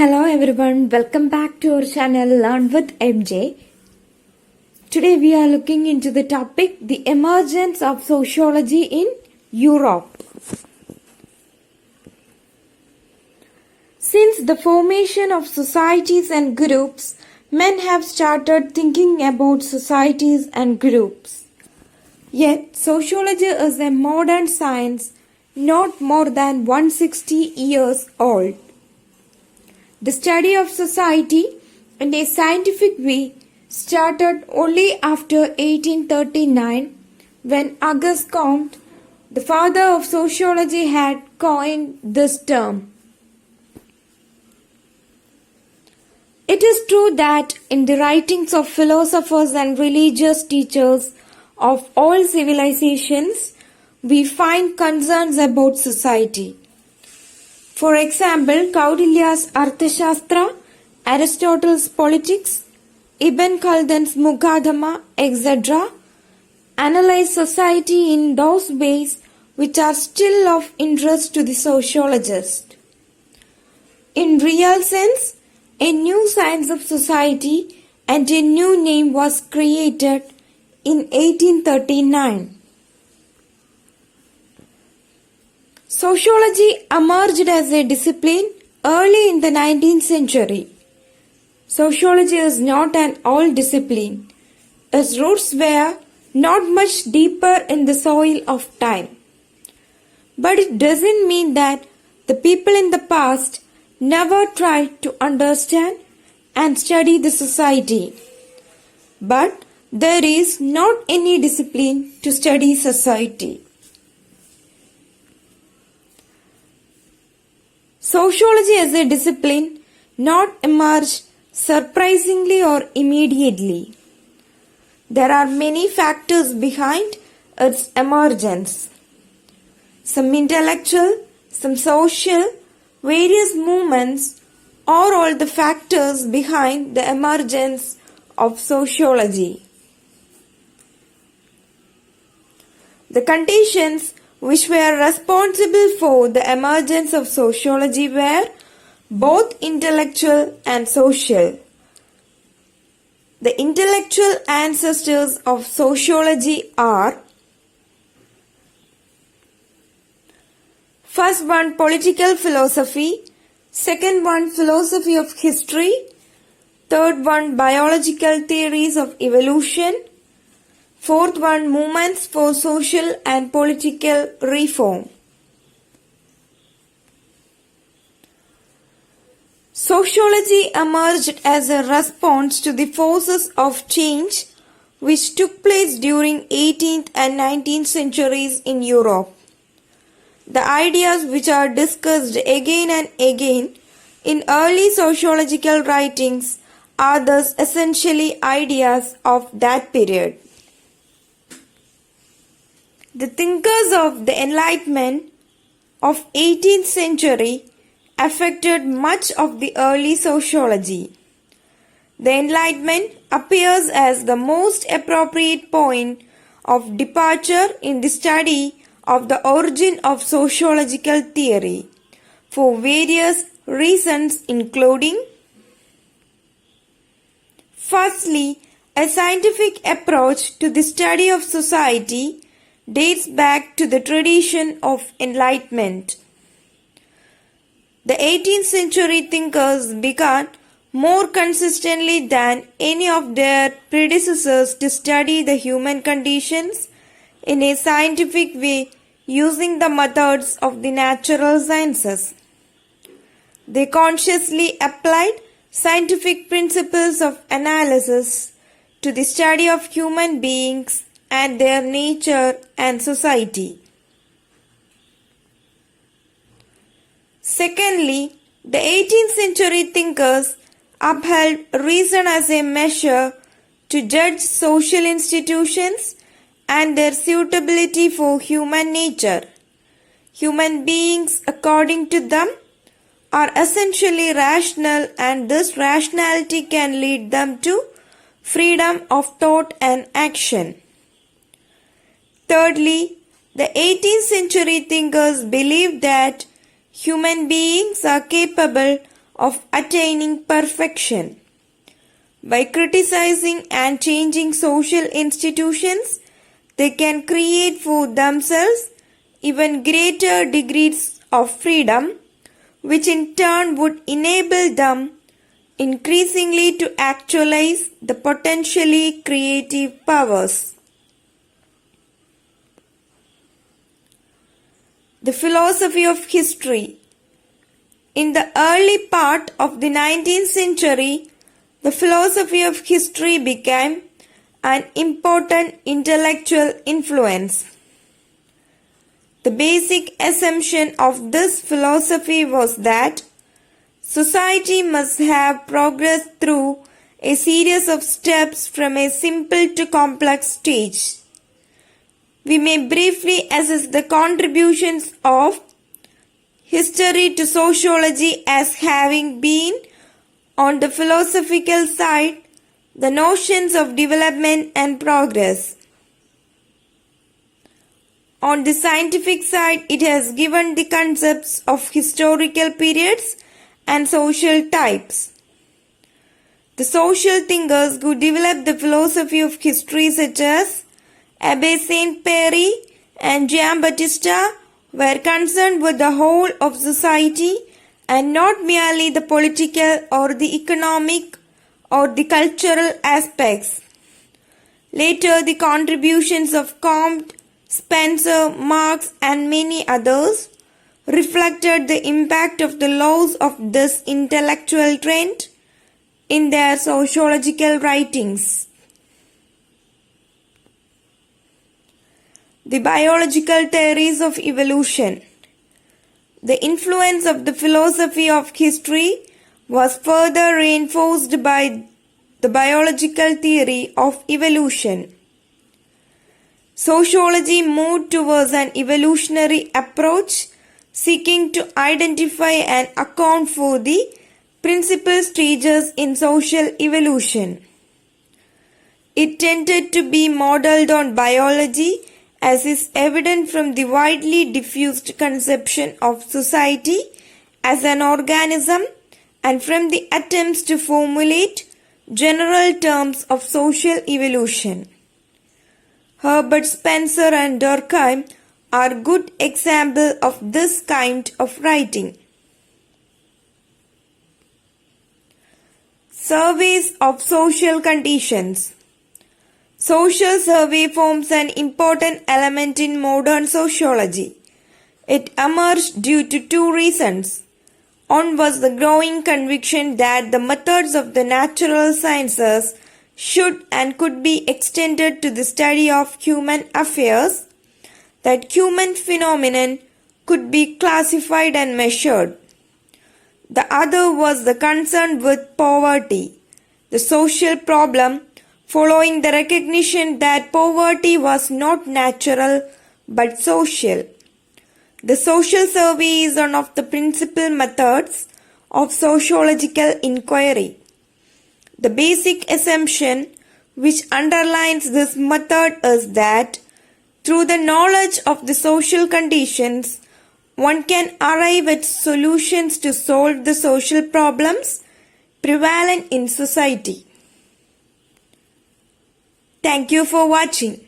Hello everyone, welcome back to our channel Learn with MJ. Today we are looking into the topic the emergence of sociology in Europe. Since the formation of societies and groups, men have started thinking about societies and groups. Yet sociology is a modern science not more than 160 years old. The study of society in a scientific way started only after 1839 when Auguste Comte, the father of sociology, had coined this term. It is true that in the writings of philosophers and religious teachers of all civilizations, we find concerns about society. For example, Kaudilya's Arthashastra, Aristotle's Politics, Ibn Khaldun's Muqaddimah, etc. analyze society in those ways which are still of interest to the sociologist. In real sense, a new science of society and a new name was created in 1839. Sociology emerged as a discipline early in the 19th century. Sociology is not an old discipline. Its roots were not much deeper in the soil of time. But it doesn't mean that the people in the past never tried to understand and study the society. But there is not any discipline to study society. Sociology as a discipline not emerged surprisingly or immediately. There are many factors behind its emergence. Some intellectual, some social, various movements are all the factors behind the emergence of sociology. The conditions which were responsible for the emergence of sociology were both intellectual and social. The intellectual ancestors of sociology are: first one, political philosophy; second one, philosophy of history; third one, biological theories of evolution; fourth one, movements for social and political reform. Sociology emerged as a response to the forces of change which took place during 18th and 19th centuries in Europe. The ideas which are discussed again and again in early sociological writings are thus essentially ideas of that period. The thinkers of the Enlightenment of 18th century affected much of the early sociology. The Enlightenment appears as the most appropriate point of departure in the study of the origin of sociological theory for various reasons, including: firstly, a scientific approach to the study of society dates back to the tradition of enlightenment. The 18th century thinkers began more consistently than any of their predecessors to study the human conditions in a scientific way using the methods of the natural sciences. They consciously applied scientific principles of analysis to the study of human beings and their nature and society. Secondly, the 18th century thinkers upheld reason as a measure to judge social institutions and their suitability for human nature. Human beings, according to them, are essentially rational, and this rationality can lead them to freedom of thought and action. Thirdly, the 18th century thinkers believed that human beings are capable of attaining perfection. By criticizing and changing social institutions, they can create for themselves even greater degrees of freedom, which in turn would enable them increasingly to actualize the potentially creative powers. The philosophy of history. In the early part of the 19th century, the philosophy of history became an important intellectual influence. The basic assumption of this philosophy was that society must have progressed through a series of steps from a simple to complex stage. We may briefly assess the contributions of history to sociology as having been, on the philosophical side, the notions of development and progress. On the scientific side, it has given the concepts of historical periods and social types. The social thinkers who developed the philosophy of history, such as Abbé Saint-Péry and Giambattista, were concerned with the whole of society and not merely the political or the economic or the cultural aspects. Later, the contributions of Comte, Spencer, Marx and many others reflected the impact of the laws of this intellectual trend in their sociological writings. The biological theories of evolution. The influence of the philosophy of history was further reinforced by the biological theory of evolution. Sociology moved towards an evolutionary approach, seeking to identify and account for the principal stages in social evolution. It tended to be modeled on biology, as is evident from the widely diffused conception of society as an organism and from the attempts to formulate general terms of social evolution. Herbert Spencer and Durkheim are good examples of this kind of writing. Surveys of social conditions. Social survey forms an important element in modern sociology. It emerged due to two reasons. One was the growing conviction that the methods of the natural sciences should and could be extended to the study of human affairs, that human phenomenon could be classified and measured. The other was the concern with poverty, the social problem, following the recognition that poverty was not natural but social. The social survey is one of the principal methods of sociological inquiry. The basic assumption which underlines this method is that through the knowledge of the social conditions, one can arrive at solutions to solve the social problems prevalent in society. Thank you for watching.